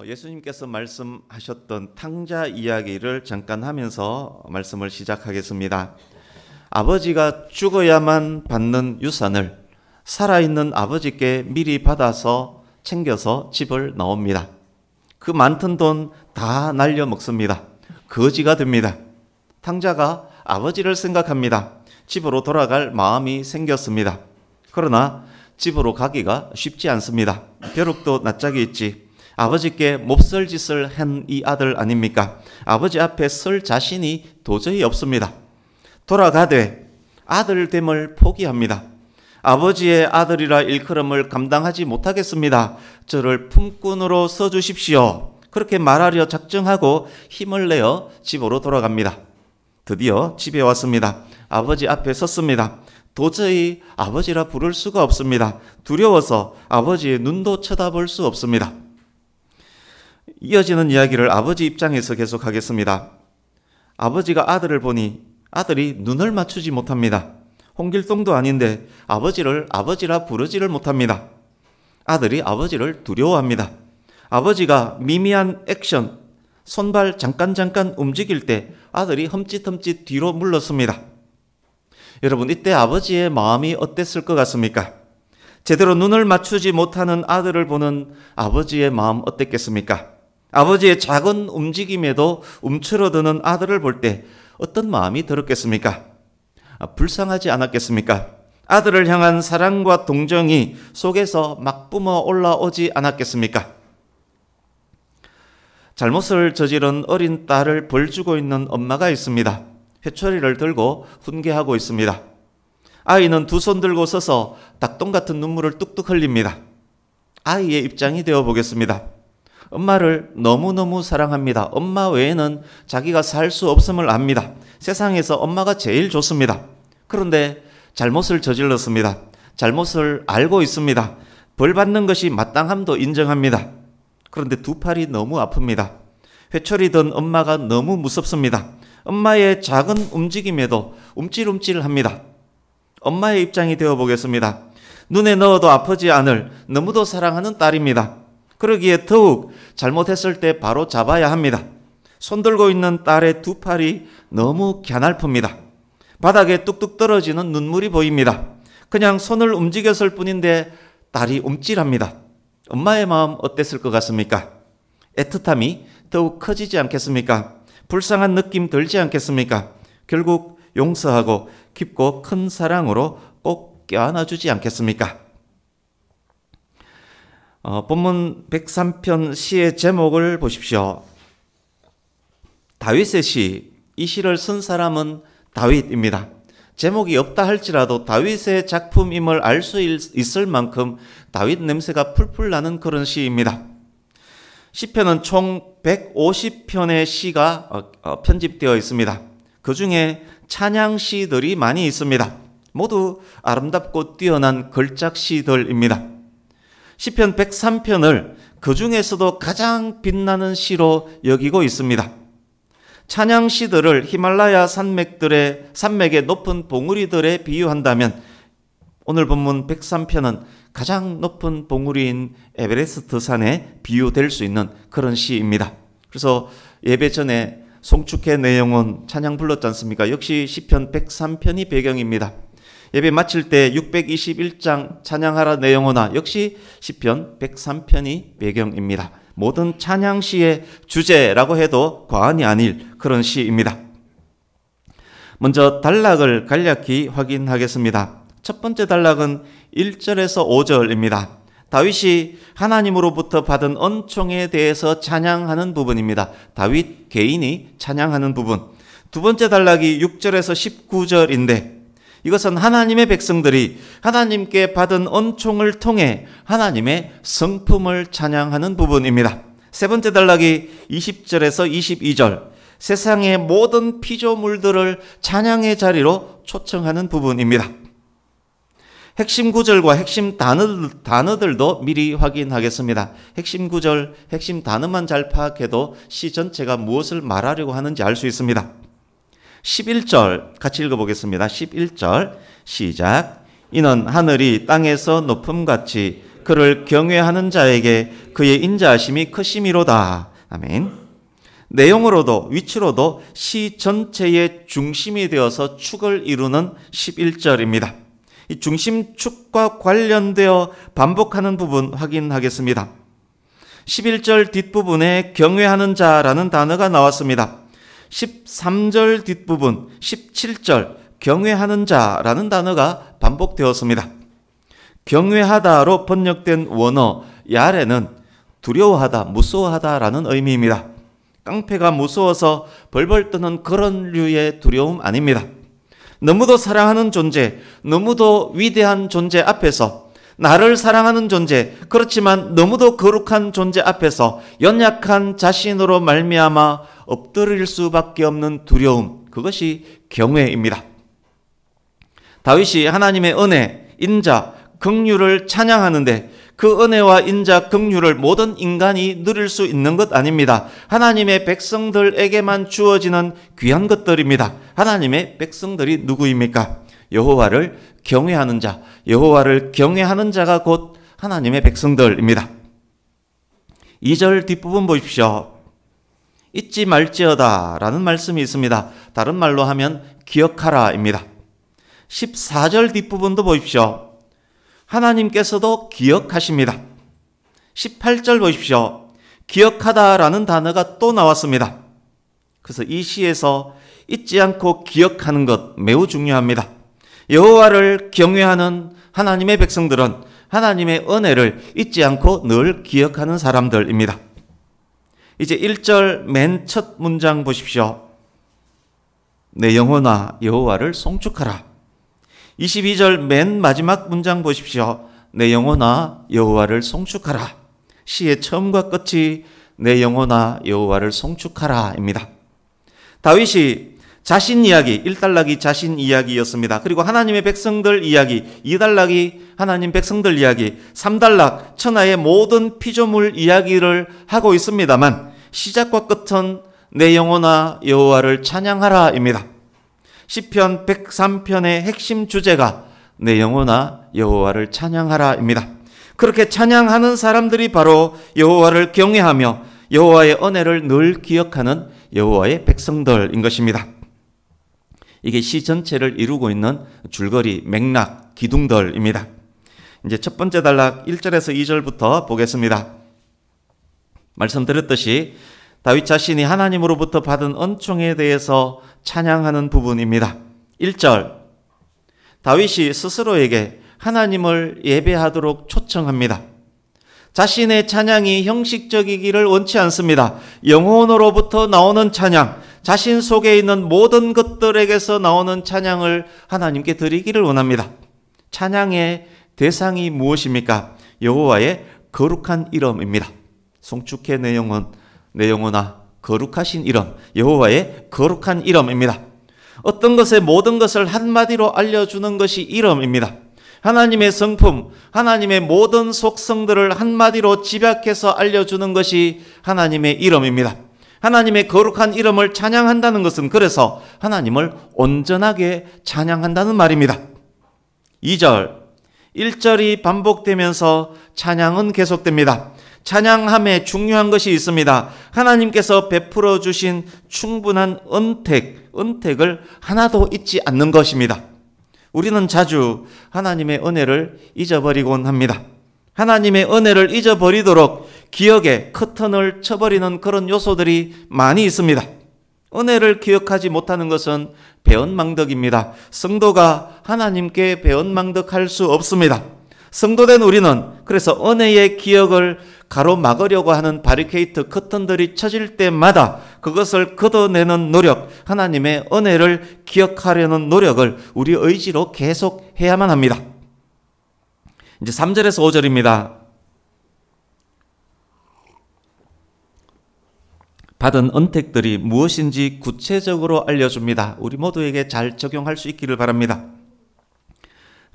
예수님께서 말씀하셨던 탕자 이야기를 잠깐 하면서 말씀을 시작하겠습니다. 아버지가 죽어야만 받는 유산을 살아있는 아버지께 미리 받아서 챙겨서 집을 나옵니다. 그 많던 돈 다 날려 먹습니다. 거지가 됩니다. 탕자가 아버지를 생각합니다. 집으로 돌아갈 마음이 생겼습니다. 그러나 집으로 가기가 쉽지 않습니다. 벼룩도 낯짝이 있지. 아버지께 몹쓸 짓을 한 이 아들 아닙니까? 아버지 앞에 설 자신이 도저히 없습니다. 돌아가되 아들됨을 포기합니다. 아버지의 아들이라 일컬음을 감당하지 못하겠습니다. 저를 품꾼으로 써주십시오. 그렇게 말하려 작정하고 힘을 내어 집으로 돌아갑니다. 드디어 집에 왔습니다. 아버지 앞에 섰습니다. 도저히 아버지라 부를 수가 없습니다. 두려워서 아버지의 눈도 쳐다볼 수 없습니다. 이어지는 이야기를 아버지 입장에서 계속하겠습니다. 아버지가 아들을 보니 아들이 눈을 맞추지 못합니다. 홍길동도 아닌데 아버지를 아버지라 부르지를 못합니다. 아들이 아버지를 두려워합니다. 아버지가 미미한 액션, 손발 잠깐 움직일 때 아들이 흠칫흠칫 뒤로 물렀습니다. 여러분, 이때 아버지의 마음이 어땠을 것 같습니까? 제대로 눈을 맞추지 못하는 아들을 보는 아버지의 마음 어땠겠습니까? 아버지의 작은 움직임에도 움츠러드는 아들을 볼 때 어떤 마음이 들었겠습니까? 불쌍하지 않았겠습니까? 아들을 향한 사랑과 동정이 속에서 막 뿜어 올라오지 않았겠습니까? 잘못을 저지른 어린 딸을 벌주고 있는 엄마가 있습니다. 회초리를 들고 훈계하고 있습니다. 아이는 두 손 들고 서서 닭똥 같은 눈물을 뚝뚝 흘립니다. 아이의 입장이 되어 보겠습니다. 엄마를 너무너무 사랑합니다. 엄마 외에는 자기가 살 수 없음을 압니다. 세상에서 엄마가 제일 좋습니다. 그런데 잘못을 저질렀습니다. 잘못을 알고 있습니다. 벌 받는 것이 마땅함도 인정합니다. 그런데 두 팔이 너무 아픕니다. 회초리 든 엄마가 너무 무섭습니다. 엄마의 작은 움직임에도 움찔움찔합니다. 엄마의 입장이 되어 보겠습니다. 눈에 넣어도 아프지 않을 너무도 사랑하는 딸입니다. 그러기에 더욱 잘못했을 때 바로 잡아야 합니다. 손 들고 있는 딸의 두 팔이 너무 갸냘픕니다. 바닥에 뚝뚝 떨어지는 눈물이 보입니다. 그냥 손을 움직였을 뿐인데 딸이 움찔합니다. 엄마의 마음 어땠을 것 같습니까? 애틋함이 더욱 커지지 않겠습니까? 불쌍한 느낌 들지 않겠습니까? 결국 용서하고 깊고 큰 사랑으로 꼭 껴안아주지 않겠습니까? 본문 103편 시의 제목을 보십시오. 다윗의 시, 이 시를 쓴 사람은 다윗입니다. 제목이 없다 할지라도 다윗의 작품임을 알 수 있을 만큼 다윗 냄새가 풀풀 나는 그런 시입니다. 시편은 총 150편의 시가 편집되어 있습니다. 그 중에 찬양 시들이 많이 있습니다. 모두 아름답고 뛰어난 걸작 시들입니다. 시편 103편을 그 중에서도 가장 빛나는 시로 여기고 있습니다. 찬양 시들을 히말라야 산맥의 높은 봉우리들에 비유한다면 오늘 본문 103편은 가장 높은 봉우리인 에베레스트 산에 비유될 수 있는 그런 시입니다. 그래서 예배 전에 송축해 내 영혼 찬양 불렀지 않습니까? 역시 시편 103편이 배경입니다. 예배 마칠 때 621장 찬양하라 내 영혼아 역시 시편 103편이 배경입니다. 모든 찬양시의 주제라고 해도 과언이 아닐 그런 시입니다. 먼저 단락을 간략히 확인하겠습니다. 첫 번째 단락은 1절에서 5절입니다. 다윗이 하나님으로부터 받은恩총에 대해서 찬양하는 부분입니다. 다윗 개인이 찬양하는 부분. 두 번째 단락이 6절에서 19절인데 이것은 하나님의 백성들이 하나님께 받은恩총을 통해 하나님의 성품을 찬양하는 부분입니다. 세 번째 단락이 20절에서 22절, 세상의 모든 피조물들을 찬양의 자리로 초청하는 부분입니다. 핵심 구절과 핵심 단어들도 미리 확인하겠습니다. 핵심 구절, 핵심 단어만 잘 파악해도 시 전체가 무엇을 말하려고 하는지 알 수 있습니다. 11절 같이 읽어보겠습니다. 11절 시작. 이는 하늘이 땅에서 높음같이 그를 경외하는 자에게 그의 인자하심이 크심이로다. 아멘. 내용으로도 위치로도 시 전체의 중심이 되어서 축을 이루는 11절입니다. 이 중심축과 관련되어 반복하는 부분 확인하겠습니다. 11절 뒷부분에 경외하는 자라는 단어가 나왔습니다. 13절 뒷부분 17절 경외하는 자라는 단어가 반복되었습니다. 경외하다로 번역된 원어 야레는 두려워하다, 무서워하다라는 의미입니다. 깡패가 무서워서 벌벌 떠는 그런 류의 두려움 아닙니다. 너무도 사랑하는 존재, 너무도 위대한 존재 앞에서, 나를 사랑하는 존재, 그렇지만 너무도 거룩한 존재 앞에서 연약한 자신으로 말미암아 엎드릴 수밖에 없는 두려움, 그것이 경외입니다. 다윗이 하나님의 은혜, 인자, 긍휼을 찬양하는데 그 은혜와 인자, 긍휼을 모든 인간이 누릴 수 있는 것 아닙니다. 하나님의 백성들에게만 주어지는 귀한 것들입니다. 하나님의 백성들이 누구입니까? 여호와를 경외하는 자, 여호와를 경외하는 자가 곧 하나님의 백성들입니다. 2절 뒷부분 보십시오. 잊지 말지어다 라는 말씀이 있습니다. 다른 말로 하면 기억하라입니다. 14절 뒷부분도 보십시오. 하나님께서도 기억하십니다. 18절 보십시오. 기억하다라는 단어가 또 나왔습니다. 그래서 이 시에서 잊지 않고 기억하는 것 매우 중요합니다. 여호와를 경외하는 하나님의 백성들은 하나님의 은혜를 잊지 않고 늘 기억하는 사람들입니다. 이제 1절 맨 첫 문장 보십시오. 내 영혼아 여호와를 송축하라. 22절 맨 마지막 문장 보십시오. 내 영혼아 여호와를 송축하라. 시의 처음과 끝이 내 영혼아 여호와를 송축하라입니다. 다윗이 자신 이야기, 1단락이 자신 이야기였습니다. 그리고 하나님의 백성들 이야기, 2단락이 하나님 백성들 이야기, 3단락 천하의 모든 피조물 이야기를 하고 있습니다만 시작과 끝은 내 영혼아 여호와를 찬양하라입니다. 시편 103편의 핵심 주제가 내 영혼아 여호와를 찬양하라입니다. 그렇게 찬양하는 사람들이 바로 여호와를 경외하며 여호와의 은혜를 늘 기억하는 여호와의 백성들인 것입니다. 이게 시 전체를 이루고 있는 줄거리, 맥락, 기둥들입니다. 이제 첫 번째 단락 1절에서 2절부터 보겠습니다. 말씀드렸듯이 다윗 자신이 하나님으로부터 받은恩총에 대해서 찬양하는 부분입니다. 1절, 다윗이 스스로에게 하나님을 예배하도록 초청합니다. 자신의 찬양이 형식적이기를 원치 않습니다. 영혼으로부터 나오는 찬양, 자신 속에 있는 모든 것들에게서 나오는 찬양을 하나님께 드리기를 원합니다. 찬양의 대상이 무엇입니까? 여호와의 거룩한 이름입니다. 송축해 내 영혼, 내 영혼아 거룩하신 이름, 여호와의 거룩한 이름입니다. 어떤 것의 모든 것을 한마디로 알려주는 것이 이름입니다. 하나님의 성품, 하나님의 모든 속성들을 한마디로 집약해서 알려주는 것이 하나님의 이름입니다. 하나님의 거룩한 이름을 찬양한다는 것은 그래서 하나님을 온전하게 찬양한다는 말입니다. 2절, 1절이 반복되면서 찬양은 계속됩니다. 찬양함에 중요한 것이 있습니다. 하나님께서 베풀어 주신 충분한 은택을 하나도 잊지 않는 것입니다. 우리는 자주 하나님의 은혜를 잊어버리곤 합니다. 하나님의 은혜를 잊어버리도록 기억에 커튼을 쳐버리는 그런 요소들이 많이 있습니다. 은혜를 기억하지 못하는 것은 배은망덕입니다. 성도가 하나님께 배은망덕할 수 없습니다. 성도된 우리는 그래서 은혜의 기억을 가로막으려고 하는 바리케이트 커튼들이 쳐질 때마다 그것을 걷어내는 노력, 하나님의 은혜를 기억하려는 노력을 우리 의지로 계속 해야만 합니다. 이제 3절에서 5절입니다. 받은 은택들이 무엇인지 구체적으로 알려줍니다. 우리 모두에게 잘 적용할 수 있기를 바랍니다.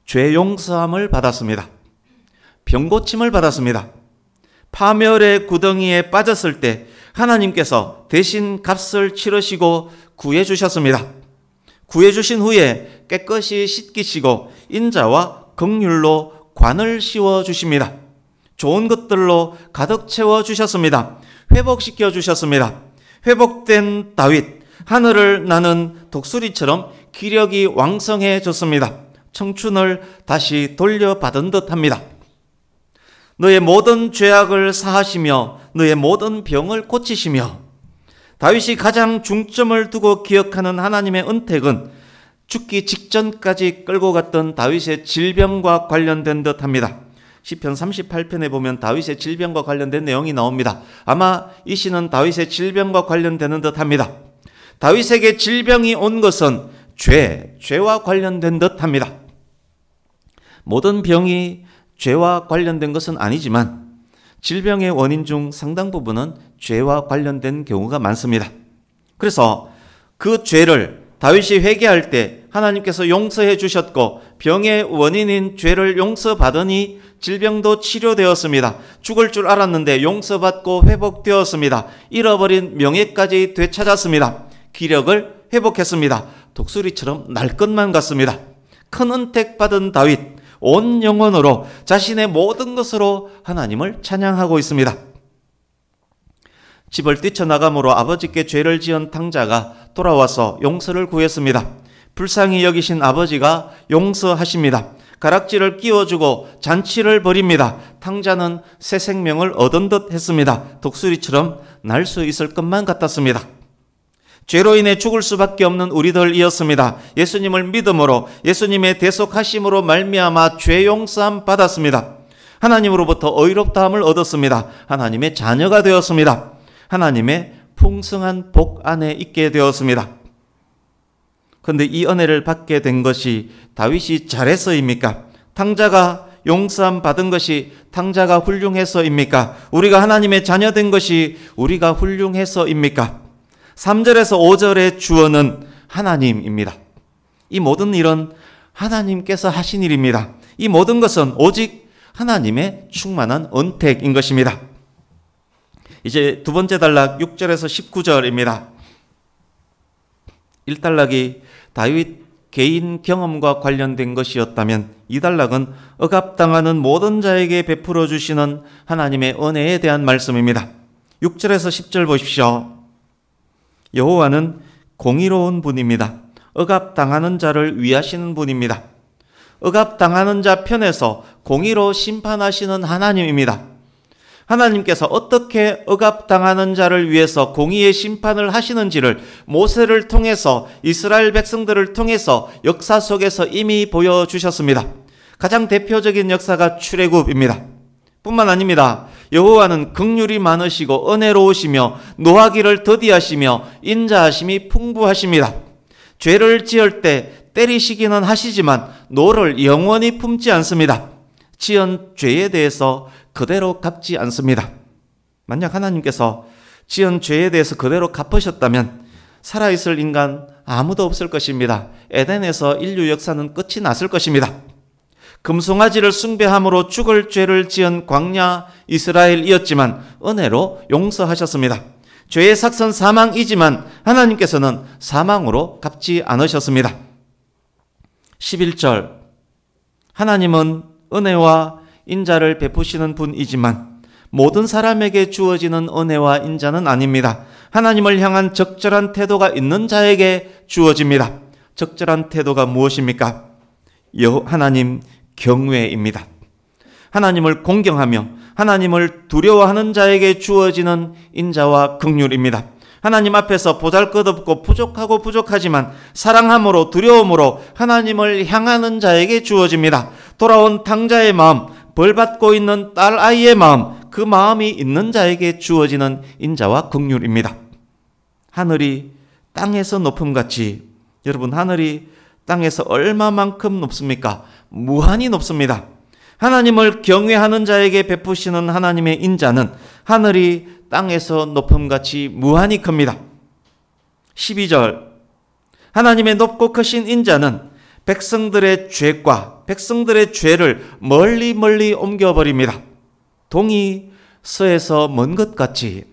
죄 용서함을 받았습니다. 병 고침을 받았습니다. 파멸의 구덩이에 빠졌을 때 하나님께서 대신 값을 치르시고 구해주셨습니다. 구해주신 후에 깨끗이 씻기시고 인자와 긍휼로 관을 씌워주십니다. 좋은 것들로 가득 채워 주셨습니다. 회복시켜 주셨습니다. 회복된 다윗, 하늘을 나는 독수리처럼 기력이 왕성해졌습니다. 청춘을 다시 돌려받은 듯합니다. 너의 모든 죄악을 사하시며 너의 모든 병을 고치시며, 다윗이 가장 중점을 두고 기억하는 하나님의 은택은 죽기 직전까지 끌고 갔던 다윗의 질병과 관련된 듯합니다. 시편 38편에 보면 다윗의 질병과 관련된 내용이 나옵니다. 아마 이 시는 다윗의 질병과 관련되는 듯합니다. 다윗에게 질병이 온 것은 죄와 관련된 듯합니다. 모든 병이 죄와 관련된 것은 아니지만 질병의 원인 중 상당 부분은 죄와 관련된 경우가 많습니다. 그래서 그 죄를 다윗이 회개할 때 하나님께서 용서해 주셨고, 병의 원인인 죄를 용서받으니 질병도 치료되었습니다. 죽을 줄 알았는데 용서받고 회복되었습니다. 잃어버린 명예까지 되찾았습니다. 기력을 회복했습니다. 독수리처럼 날 것만 같습니다. 큰 은택 받은 다윗, 온 영혼으로 자신의 모든 것으로 하나님을 찬양하고 있습니다. 집을 뛰쳐나감으로 아버지께 죄를 지은 탕자가 돌아와서 용서를 구했습니다. 불쌍히 여기신 아버지가 용서하십니다. 가락지를 끼워주고 잔치를 벌입니다. 탕자는 새 생명을 얻은 듯 했습니다. 독수리처럼 날 수 있을 것만 같았습니다. 죄로 인해 죽을 수밖에 없는 우리들이었습니다. 예수님을 믿음으로, 예수님의 대속하심으로 말미암아 죄 용서함 받았습니다. 하나님으로부터 의롭다함을 얻었습니다. 하나님의 자녀가 되었습니다. 하나님의 풍성한 복 안에 있게 되었습니다. 그런데 이 은혜를 받게 된 것이 다윗이 잘해서입니까? 탕자가 용서함 받은 것이 탕자가 훌륭해서입니까? 우리가 하나님의 자녀 된 것이 우리가 훌륭해서입니까? 3절에서 5절의 주어는 하나님입니다. 이 모든 일은 하나님께서 하신 일입니다. 이 모든 것은 오직 하나님의 충만한 은택인 것입니다. 이제 두 번째 단락 6절에서 19절입니다. 1단락이 다윗 개인 경험과 관련된 것이었다면 이 단락은 억압당하는 모든 자에게 베풀어 주시는 하나님의 은혜에 대한 말씀입니다. 6절에서 10절 보십시오. 여호와는 공의로운 분입니다. 억압당하는 자를 위하시는 분입니다. 억압당하는 자 편에서 공의로 심판하시는 하나님입니다. 하나님께서 어떻게 억압당하는 자를 위해서 공의의 심판을 하시는지를 모세를 통해서, 이스라엘 백성들을 통해서 역사 속에서 이미 보여주셨습니다. 가장 대표적인 역사가 출애굽입니다. 뿐만 아닙니다. 여호와는 긍휼이 많으시고 은혜로우시며 노하기를 더디하시며 인자하심이 풍부하십니다. 죄를 지을 때 때리시기는 하시지만 노를 영원히 품지 않습니다. 지은 죄에 대해서 그대로 갚지 않습니다. 만약 하나님께서 지은 죄에 대해서 그대로 갚으셨다면 살아있을 인간 아무도 없을 것입니다. 에덴에서 인류 역사는 끝이 났을 것입니다. 금송아지를 숭배함으로 죽을 죄를 지은 광야 이스라엘이었지만 은혜로 용서하셨습니다. 죄의 삭선 사망이지만 하나님께서는 사망으로 갚지 않으셨습니다. 11절, 하나님은 은혜와 인자를 베푸시는 분이지만 모든 사람에게 주어지는 은혜와 인자는 아닙니다. 하나님을 향한 적절한 태도가 있는 자에게 주어집니다. 적절한 태도가 무엇입니까? 하나님 경외입니다. 하나님을 공경하며 하나님을 두려워하는 자에게 주어지는 인자와 긍휼입니다. 하나님 앞에서 보잘것없고 부족하고 부족하지만 사랑함으로 두려움으로 하나님을 향하는 자에게 주어집니다. 돌아온 탕자의 마음, 벌받고 있는 딸 아이의 마음, 그 마음이 있는 자에게 주어지는 인자와 긍휼입니다. 하늘이 땅에서 높음같이, 여러분 하늘이 땅에서 얼마만큼 높습니까? 무한히 높습니다. 하나님을 경외하는 자에게 베푸시는 하나님의 인자는 하늘이 땅에서 높음같이 무한히 큽니다. 12절, 하나님의 높고 크신 인자는 백성들의 죄과 백성들의 죄를 멀리 옮겨버립니다. 동이 서에서 먼 것 같이,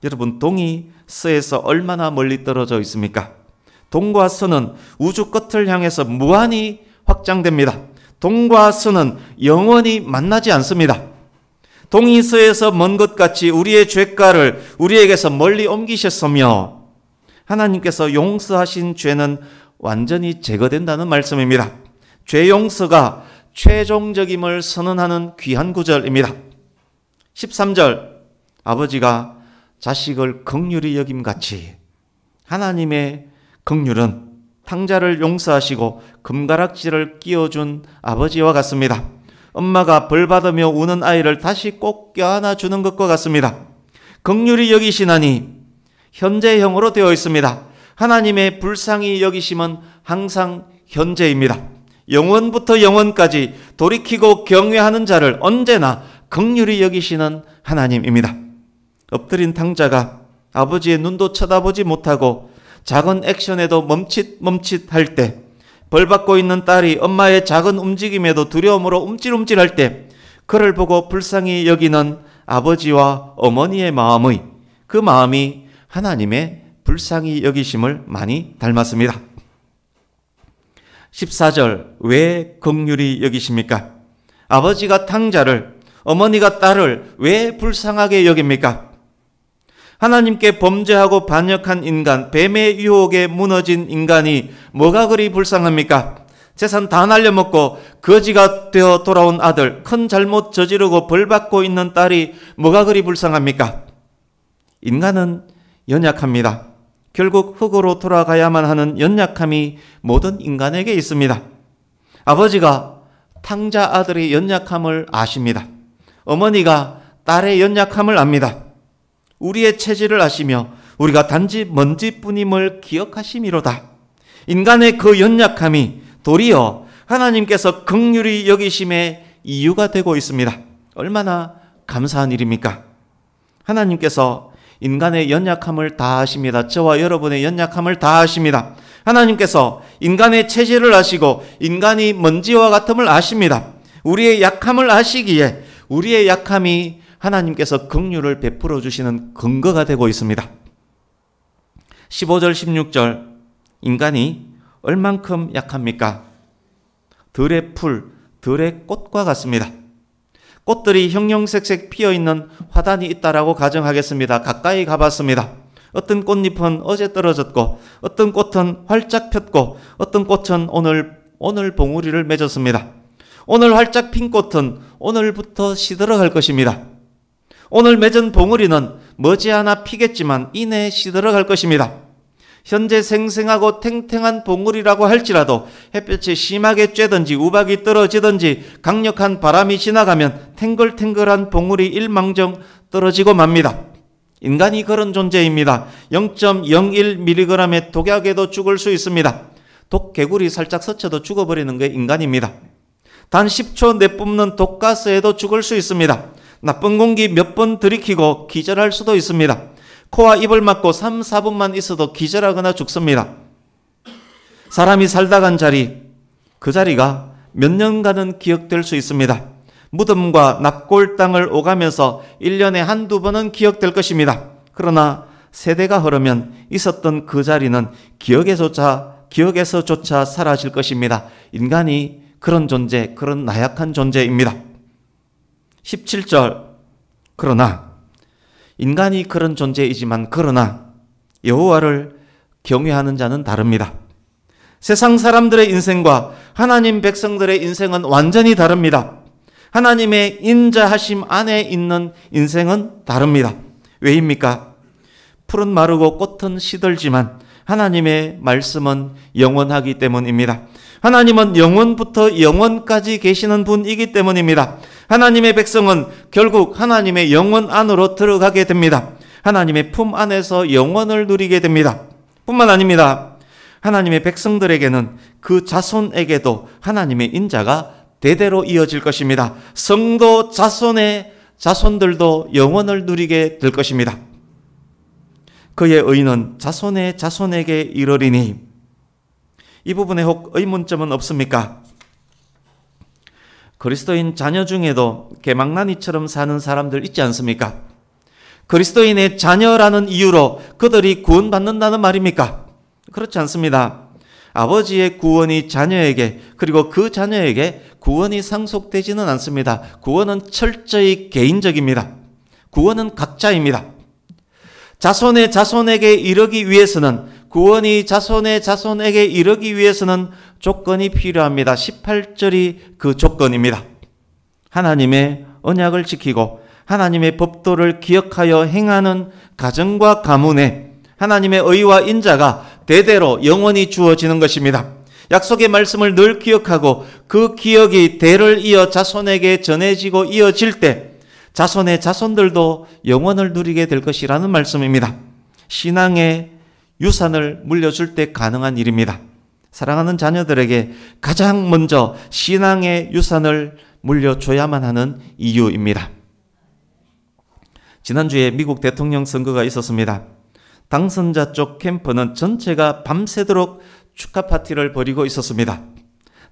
여러분 동이 서에서 얼마나 멀리 떨어져 있습니까? 동과 서는 우주 끝을 향해서 무한히 확장됩니다. 동과 서는 영원히 만나지 않습니다. 동이서에서 먼 것 같이 우리의 죄가를 우리에게서 멀리 옮기셨으며 하나님께서 용서하신 죄는 완전히 제거된다는 말씀입니다. 죄 용서가 최종적임을 선언하는 귀한 구절입니다. 13절, 아버지가 자식을 긍휼히 여김같이 하나님의 긍휼은 탕자를 용서하시고 금가락지를 끼워준 아버지와 같습니다. 엄마가 벌 받으며 우는 아이를 다시 꼭 껴안아 주는 것과 같습니다. 긍휼히 여기시나니 현재형으로 되어 있습니다. 하나님의 불쌍히 여기심은 항상 현재입니다. 영원부터 영원까지 돌이키고 경외하는 자를 언제나 긍휼히 여기시는 하나님입니다. 엎드린 탕자가 아버지의 눈도 쳐다보지 못하고 작은 액션에도 멈칫멈칫할 때, 벌 받고 있는 딸이 엄마의 작은 움직임에도 두려움으로 움찔움찔할 때 그를 보고 불쌍히 여기는 아버지와 어머니의 마음이 하나님의 불쌍히 여기심을 많이 닮았습니다. 14절, 왜 긍휼히 여기십니까? 아버지가 탕자를, 어머니가 딸을 왜 불쌍하게 여깁니까? 하나님께 범죄하고 반역한 인간, 뱀의 유혹에 무너진 인간이 뭐가 그리 불쌍합니까? 재산 다 날려먹고 거지가 되어 돌아온 아들, 큰 잘못 저지르고 벌받고 있는 딸이 뭐가 그리 불쌍합니까? 인간은 연약합니다. 결국 흙으로 돌아가야만 하는 연약함이 모든 인간에게 있습니다. 아버지가 탕자 아들의 연약함을 아십니다. 어머니가 딸의 연약함을 압니다. 우리의 체질을 아시며 우리가 단지 먼지뿐임을 기억하심이로다. 인간의 그 연약함이 도리어 하나님께서 긍휼히 여기심의 이유가 되고 있습니다. 얼마나 감사한 일입니까? 하나님께서 인간의 연약함을 다 아십니다. 저와 여러분의 연약함을 다 아십니다. 하나님께서 인간의 체질을 아시고 인간이 먼지와 같음을 아십니다. 우리의 약함을 아시기에 우리의 약함이 하나님께서 긍휼을 베풀어 주시는 근거가 되고 있습니다. 15절 16절, 인간이 얼만큼 약합니까? 들의 풀, 들의 꽃과 같습니다. 꽃들이 형형색색 피어있는 화단이 있다라고 가정하겠습니다. 가까이 가봤습니다. 어떤 꽃잎은 어제 떨어졌고 어떤 꽃은 활짝 폈고 어떤 꽃은 오늘 봉우리를 맺었습니다. 오늘 활짝 핀 꽃은 오늘부터 시들어갈 것입니다. 오늘 맺은 봉우리는 머지않아 피겠지만 이내 시들어갈 것입니다. 현재 생생하고 탱탱한 봉우리라고 할지라도 햇볕이 심하게 쬐든지 우박이 떨어지든지 강력한 바람이 지나가면 탱글탱글한 봉우리 일망정 떨어지고 맙니다. 인간이 그런 존재입니다. 0.01mg의 독약에도 죽을 수 있습니다. 독개구리 살짝 스쳐도 죽어버리는 게 인간입니다. 단 10초 내뿜는 독가스에도 죽을 수 있습니다. 나쁜 공기 몇 번 들이키고 기절할 수도 있습니다. 코와 입을 막고 3, 4분만 있어도 기절하거나 죽습니다. 사람이 살다 간 자리, 그 자리가 몇 년간은 기억될 수 있습니다. 무덤과 납골 땅을 오가면서 1년에 한두 번은 기억될 것입니다. 그러나 세대가 흐르면 있었던 그 자리는 기억에서조차 사라질 것입니다. 인간이 그런 존재, 그런 나약한 존재입니다. 17절, 그러나 인간이 그런 존재이지만 그러나 여호와를 경외하는 자는 다릅니다. 세상 사람들의 인생과 하나님 백성들의 인생은 완전히 다릅니다. 하나님의 인자하심 안에 있는 인생은 다릅니다. 왜입니까? 풀은 마르고 꽃은 시들지만 하나님의 말씀은 영원하기 때문입니다. 하나님은 영원부터 영원까지 계시는 분이기 때문입니다. 하나님의 백성은 결국 하나님의 영원 안으로 들어가게 됩니다. 하나님의 품 안에서 영원을 누리게 됩니다. 뿐만 아닙니다. 하나님의 백성들에게는 그 자손에게도 하나님의 인자가 대대로 이어질 것입니다. 성도 자손의 자손들도 영원을 누리게 될 것입니다. 그의 의는 자손의 자손에게 이르리니, 이 부분에 혹 의문점은 없습니까? 그리스도인 자녀 중에도 개망나니처럼 사는 사람들 있지 않습니까? 그리스도인의 자녀라는 이유로 그들이 구원받는다는 말입니까? 그렇지 않습니다. 아버지의 구원이 자녀에게, 그리고 그 자녀에게 구원이 상속되지는 않습니다. 구원은 철저히 개인적입니다. 구원은 각자입니다. 자손의 자손에게 이르기 위해서는, 구원이 자손의 자손에게 이르기 위해서는 조건이 필요합니다. 18절이 그 조건입니다. 하나님의 언약을 지키고 하나님의 법도를 기억하여 행하는 가정과 가문에 하나님의 의와 인자가 대대로 영원히 주어지는 것입니다. 약속의 말씀을 늘 기억하고 그 기억이 대를 이어 자손에게 전해지고 이어질 때 자손의 자손들도 영원을 누리게 될 것이라는 말씀입니다. 신앙의 유산을 물려줄 때 가능한 일입니다. 사랑하는 자녀들에게 가장 먼저 신앙의 유산을 물려줘야만 하는 이유입니다. 지난주에 미국 대통령 선거가 있었습니다. 당선자 쪽 캠프는 전체가 밤새도록 축하 파티를 벌이고 있었습니다.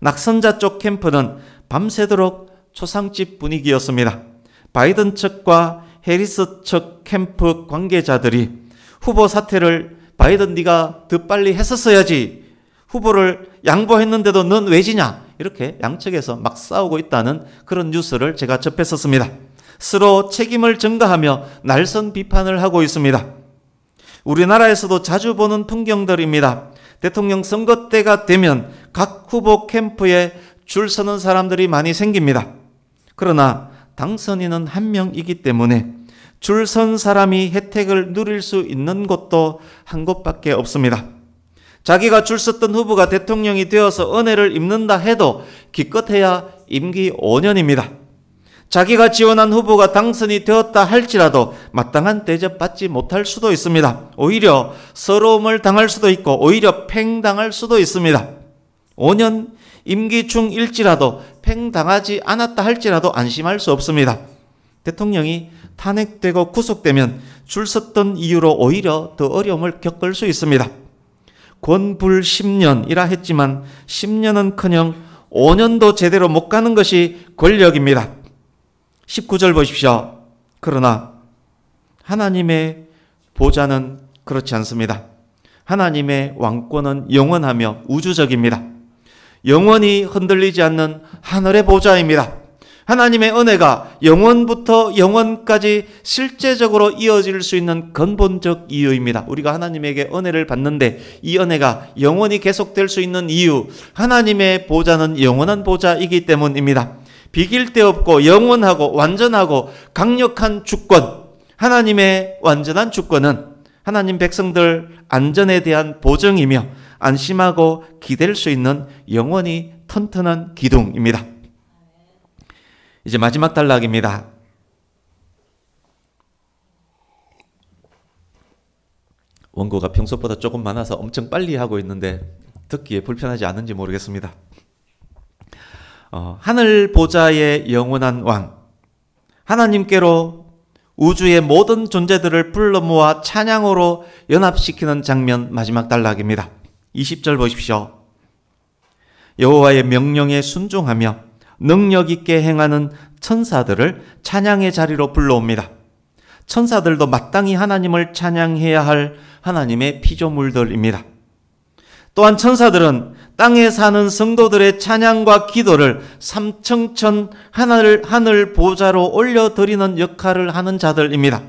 낙선자 쪽 캠프는 밤새도록 초상집 분위기였습니다. 바이든 측과 해리스 측 캠프 관계자들이 후보 사퇴를 바이든 네가 더 빨리 했었어야지, 후보를 양보했는데도 넌 왜 지냐, 이렇게 양측에서 막 싸우고 있다는 그런 뉴스를 제가 접했었습니다. 서로 책임을 전가하며 날선 비판을 하고 있습니다. 우리나라에서도 자주 보는 풍경들입니다. 대통령 선거 때가 되면 각 후보 캠프에 줄 서는 사람들이 많이 생깁니다. 그러나 당선인은 한 명이기 때문에 줄 선 사람이 혜택을 누릴 수 있는 곳도 한 곳밖에 없습니다. 자기가 줄 섰던 후보가 대통령이 되어서 은혜를 입는다 해도 기껏해야 임기 5년입니다. 자기가 지원한 후보가 당선이 되었다 할지라도 마땅한 대접받지 못할 수도 있습니다. 오히려 서러움을 당할 수도 있고 오히려 팽당할 수도 있습니다. 5년 임기 중일지라도 팽당하지 않았다 할지라도 안심할 수 없습니다. 대통령이 탄핵되고 구속되면 줄 섰던 이유로 오히려 더 어려움을 겪을 수 있습니다. 권불 10년이라 했지만 10년은커녕 5년도 제대로 못 가는 것이 권력입니다. 19절 보십시오. 그러나 하나님의 보좌는 그렇지 않습니다. 하나님의 왕권은 영원하며 우주적입니다. 영원히 흔들리지 않는 하늘의 보좌입니다. 하나님의 은혜가 영원부터 영원까지 실제적으로 이어질 수 있는 근본적 이유입니다. 우리가 하나님에게 은혜를 받는데 이 은혜가 영원히 계속될 수 있는 이유, 하나님의 보좌는 영원한 보좌이기 때문입니다. 비길 데 없고 영원하고 완전하고 강력한 주권, 하나님의 완전한 주권은 하나님 백성들 안전에 대한 보증이며 안심하고 기댈 수 있는 영원히 튼튼한 기둥입니다. 이제 마지막 단락입니다. 원고가 평소보다 조금 많아서 엄청 빨리 하고 있는데 듣기에 불편하지 않은지 모르겠습니다. 하늘 보좌의 영원한 왕, 하나님께로 우주의 모든 존재들을 불러 모아 찬양으로 연합시키는 장면, 마지막 단락입니다. 20절 보십시오. 여호와의 명령에 순종하며 능력 있게 행하는 천사들을 찬양의 자리로 불러옵니다. 천사들도 마땅히 하나님을 찬양해야 할 하나님의 피조물들입니다. 또한 천사들은 땅에 사는 성도들의 찬양과 기도를 삼층천 하늘 보좌로 올려드리는 역할을 하는 자들입니다.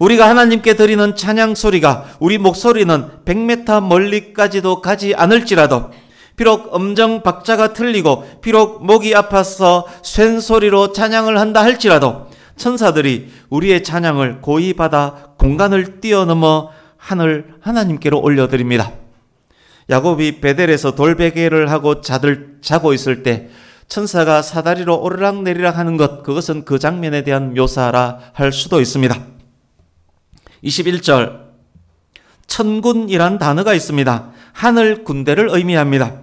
우리가 하나님께 드리는 찬양 소리가, 우리 목소리는 100m 멀리까지도 가지 않을지라도, 비록 음정 박자가 틀리고 비록 목이 아파서 쇳소리로 찬양을 한다 할지라도 천사들이 우리의 찬양을 고이 받아 공간을 뛰어넘어 하나님께로 올려드립니다. 야곱이 베델에서 돌베개를 하고 자고 있을 때 천사가 사다리로 오르락내리락 하는 것, 그것은 그 장면에 대한 묘사라 할 수도 있습니다. 21절, 천군이란 단어가 있습니다. 하늘 군대를 의미합니다.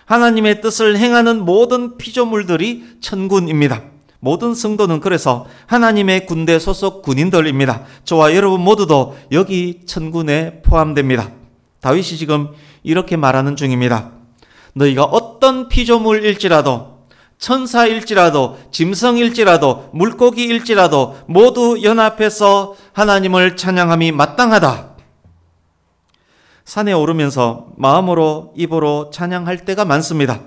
하나님의 뜻을 행하는 모든 피조물들이 천군입니다. 모든 성도는 그래서 하나님의 군대 소속 군인들입니다. 저와 여러분 모두도 여기 천군에 포함됩니다. 다윗이 지금 이렇게 말하는 중입니다. 너희가 어떤 피조물일지라도, 천사일지라도, 짐승일지라도, 물고기일지라도 모두 연합해서 하나님을 찬양함이 마땅하다. 산에 오르면서 마음으로 입으로 찬양할 때가 많습니다.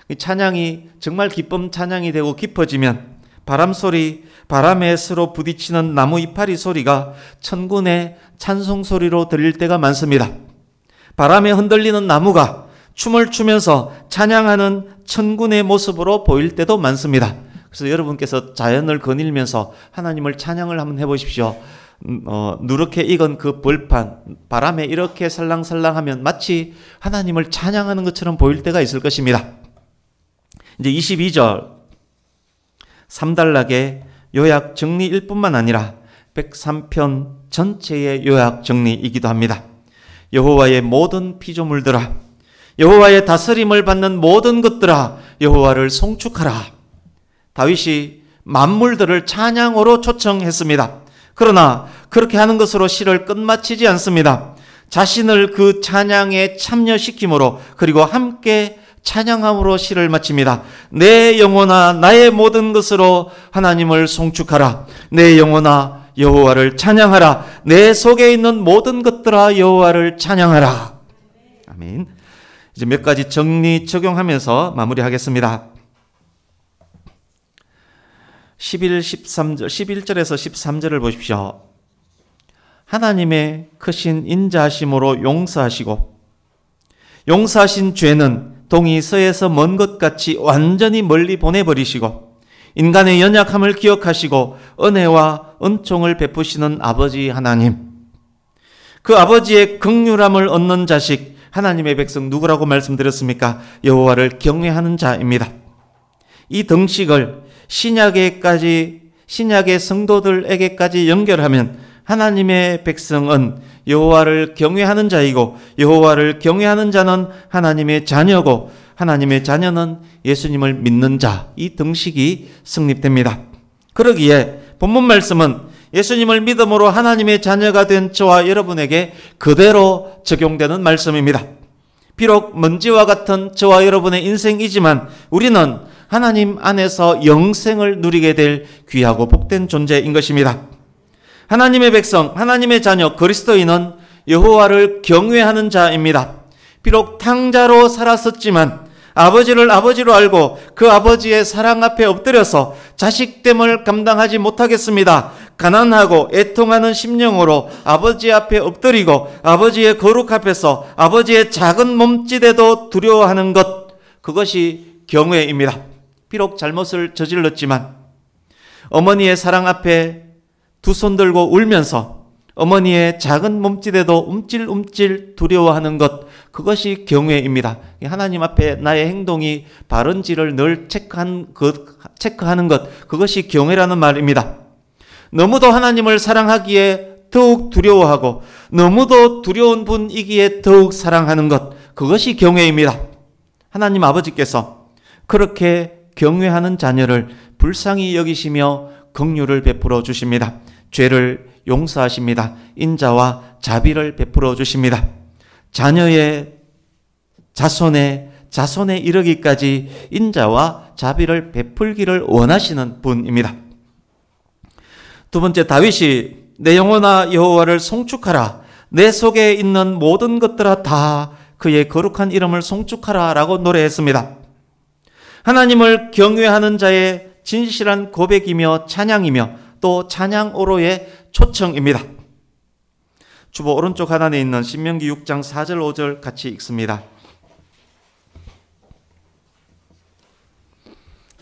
이 찬양이 정말 기쁨 찬양이 되고 깊어지면 바람 소리, 바람에 서로 부딪히는 나무 이파리 소리가 천군의 찬송 소리로 들릴 때가 많습니다. 바람에 흔들리는 나무가 춤을 추면서 찬양하는 천군의 모습으로 보일 때도 많습니다. 그래서 여러분께서 자연을 거닐면서 하나님을 찬양을 한번 해보십시오. 누렇게 익은 그 벌판, 바람에 이렇게 살랑살랑하면 마치 하나님을 찬양하는 것처럼 보일 때가 있을 것입니다. 이제 22절 3단락의 요약 정리일 뿐만 아니라 103편 전체의 요약 정리이기도 합니다. 여호와의 모든 피조물들아, 여호와의 다스림을 받는 모든 것들아, 여호와를 송축하라. 다윗이 만물들을 찬양으로 초청했습니다. 그러나 그렇게 하는 것으로 시를 끝마치지 않습니다. 자신을 그 찬양에 참여시킴으로 그리고 함께 찬양함으로 시를 마칩니다. 내 영혼아 나의 모든 것으로 하나님을 송축하라. 내 영혼아 여호와를 찬양하라. 내 속에 있는 모든 것들아 여호와를 찬양하라. 아멘. 이제 몇 가지 정리 적용하면서 마무리하겠습니다. 11절에서 13절을 보십시오. 하나님의 크신 인자하심으로 용서하신 죄는 동이 서에서 먼 것 같이 완전히 멀리 보내버리시고 인간의 연약함을 기억하시고 은혜와 은총을 베푸시는 아버지 하나님, 그 아버지의 긍휼함을 얻는 자식 하나님의 백성 누구라고 말씀드렸습니까? 여호와를 경외하는 자입니다. 이 등식을 신약의 성도들에게까지 연결하면 하나님의 백성은 여호와를 경외하는 자이고 여호와를 경외하는 자는 하나님의 자녀고 하나님의 자녀는 예수님을 믿는 자, 이 등식이 성립됩니다. 그러기에 본문 말씀은 예수님을 믿음으로 하나님의 자녀가 된 저와 여러분에게 그대로 적용되는 말씀입니다. 비록 먼지와 같은 저와 여러분의 인생이지만 우리는 하나님 안에서 영생을 누리게 될 귀하고 복된 존재인 것입니다. 하나님의 백성, 하나님의 자녀, 그리스도인은 여호와를 경외하는 자입니다. 비록 탕자로 살았었지만 아버지를 아버지로 알고 그 아버지의 사랑 앞에 엎드려서 자식됨을 감당하지 못하겠습니다. 가난하고 애통하는 심령으로 아버지 앞에 엎드리고 아버지의 거룩 앞에서 아버지의 작은 몸짓에도 두려워하는 것, 그것이 경외입니다. 비록 잘못을 저질렀지만 어머니의 사랑 앞에 두 손 들고 울면서 어머니의 작은 몸짓에도 움찔움찔 두려워하는 것, 그것이 경외입니다. 하나님 앞에 나의 행동이 바른지를 늘 체크하는 것, 그것이 경외라는 말입니다. 너무도 하나님을 사랑하기에 더욱 두려워하고 너무도 두려운 분이기에 더욱 사랑하는 것, 그것이 경외입니다. 하나님 아버지께서 그렇게 경외하는 자녀를 불쌍히 여기시며 긍휼을 베풀어 주십니다. 죄를 용서하십니다. 인자와 자비를 베풀어 주십니다. 자녀의 자손에 이르기까지 인자와 자비를 베풀기를 원하시는 분입니다. 두 번째, 다윗이 내 영혼아 여호와를 송축하라. 내 속에 있는 모든 것들아 다 그의 거룩한 이름을 송축하라 라고 노래했습니다. 하나님을 경외하는 자의 진실한 고백이며 찬양이며 또 찬양오로의 초청입니다. 주보 오른쪽 하단에 있는 신명기 6장 4절 5절 같이 읽습니다.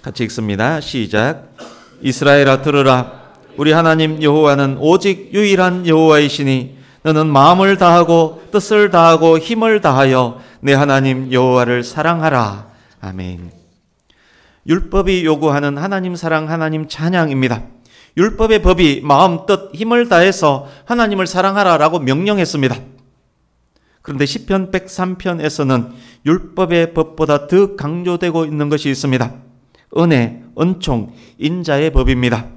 같이 읽습니다. 시작. 이스라엘아 들으라. 우리 하나님 여호와는 오직 유일한 여호와이시니 너는 마음을 다하고 뜻을 다하고 힘을 다하여 내 하나님 여호와를 사랑하라. 아멘. 율법이 요구하는 하나님 사랑, 하나님 찬양입니다. 율법의 법이 마음, 뜻, 힘을 다해서 하나님을 사랑하라라고 명령했습니다. 그런데 시편 103편에서는 율법의 법보다 더 강조되고 있는 것이 있습니다. 은혜, 은총, 인자의 법입니다.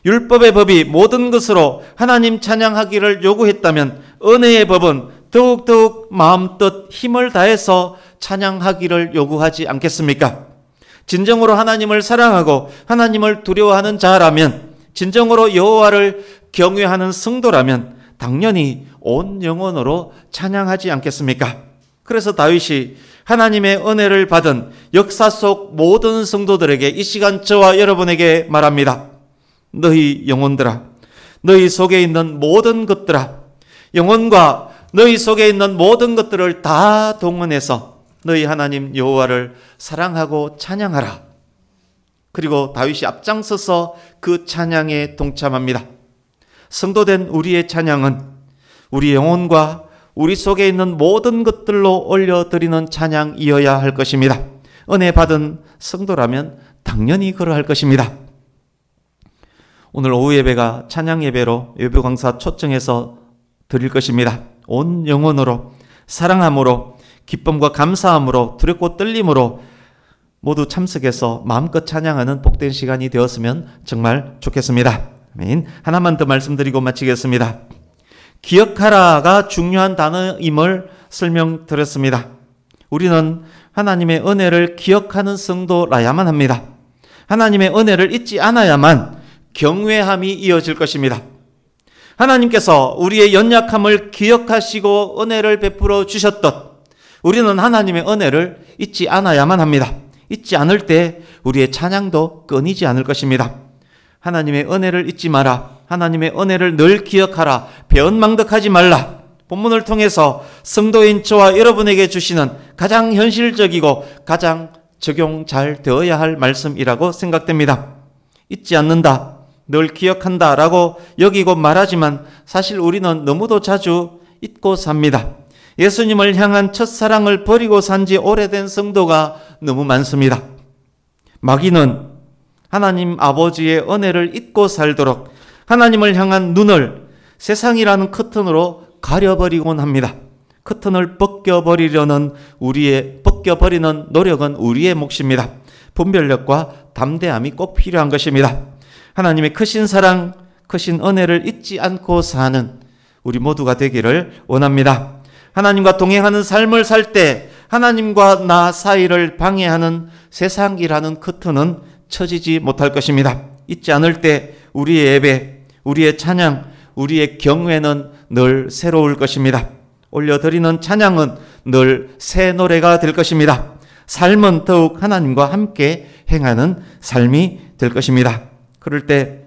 율법의 법이 모든 것으로 하나님 찬양하기를 요구했다면 은혜의 법은 더욱더욱 마음, 뜻, 힘을 다해서 찬양하기를 요구하지 않겠습니까? 진정으로 하나님을 사랑하고 하나님을 두려워하는 자라면, 진정으로 여호와를 경외하는 성도라면 당연히 온 영혼으로 찬양하지 않겠습니까? 그래서 다윗이 하나님의 은혜를 받은 역사 속 모든 성도들에게 이 시간 저와 여러분에게 말합니다. 너희 영혼들아, 너희 속에 있는 모든 것들아, 영혼과 너희 속에 있는 모든 것들을 다 동원해서 너희 하나님 여호와를 사랑하고 찬양하라. 그리고 다윗이 앞장서서 그 찬양에 동참합니다. 성도된 우리의 찬양은 우리 영혼과 우리 속에 있는 모든 것들로 올려드리는 찬양이어야 할 것입니다. 은혜 받은 성도라면 당연히 그러할 것입니다. 오늘 오후 예배가 찬양 예배로 예배 강사 초청해서 드릴 것입니다. 온 영혼으로, 사랑함으로, 기쁨과 감사함으로, 두렵고 떨림으로 모두 참석해서 마음껏 찬양하는 복된 시간이 되었으면 정말 좋겠습니다. 아멘. 하나만 더 말씀드리고 마치겠습니다. 기억하라가 중요한 단어임을 설명드렸습니다. 우리는 하나님의 은혜를 기억하는 성도라야만 합니다. 하나님의 은혜를 잊지 않아야만 경외함이 이어질 것입니다. 하나님께서 우리의 연약함을 기억하시고 은혜를 베풀어 주셨듯 우리는 하나님의 은혜를 잊지 않아야만 합니다. 잊지 않을 때 우리의 찬양도 끊이지 않을 것입니다. 하나님의 은혜를 잊지 마라. 하나님의 은혜를 늘 기억하라. 배은망덕하지 말라. 본문을 통해서 성도인 저와 여러분에게 주시는 가장 현실적이고 가장 적용 잘 되어야 할 말씀이라고 생각됩니다. 잊지 않는다, 늘 기억한다 라고 여기고 말하지만 사실 우리는 너무도 자주 잊고 삽니다. 예수님을 향한 첫사랑을 버리고 산 지 오래된 성도가 너무 많습니다. 마귀는 하나님 아버지의 은혜를 잊고 살도록 하나님을 향한 눈을 세상이라는 커튼으로 가려버리곤 합니다. 커튼을 벗겨버리는 노력은 우리의 몫입니다. 분별력과 담대함이 꼭 필요한 것입니다. 하나님의 크신 사랑, 크신 은혜를 잊지 않고 사는 우리 모두가 되기를 원합니다. 하나님과 동행하는 삶을 살 때 하나님과 나 사이를 방해하는 세상이라는 커튼은 쳐지지 못할 것입니다. 잊지 않을 때 우리의 예배, 우리의 찬양, 우리의 경외는 늘 새로울 것입니다. 올려드리는 찬양은 늘 새 노래가 될 것입니다. 삶은 더욱 하나님과 함께 행하는 삶이 될 것입니다. 그럴 때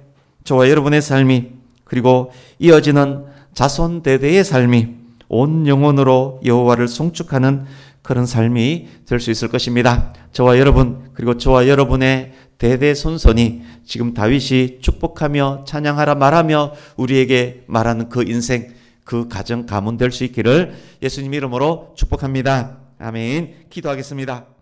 저와 여러분의 삶이 그리고 이어지는 자손대대의 삶이 온 영혼으로 여호와를 송축하는 그런 삶이 될 수 있을 것입니다. 저와 여러분 그리고 저와 여러분의 대대손손이 지금 다윗이 축복하며 찬양하라 말하며 우리에게 말하는 그 인생, 그 가정 가문 될 수 있기를 예수님 이름으로 축복합니다. 아멘. 기도하겠습니다.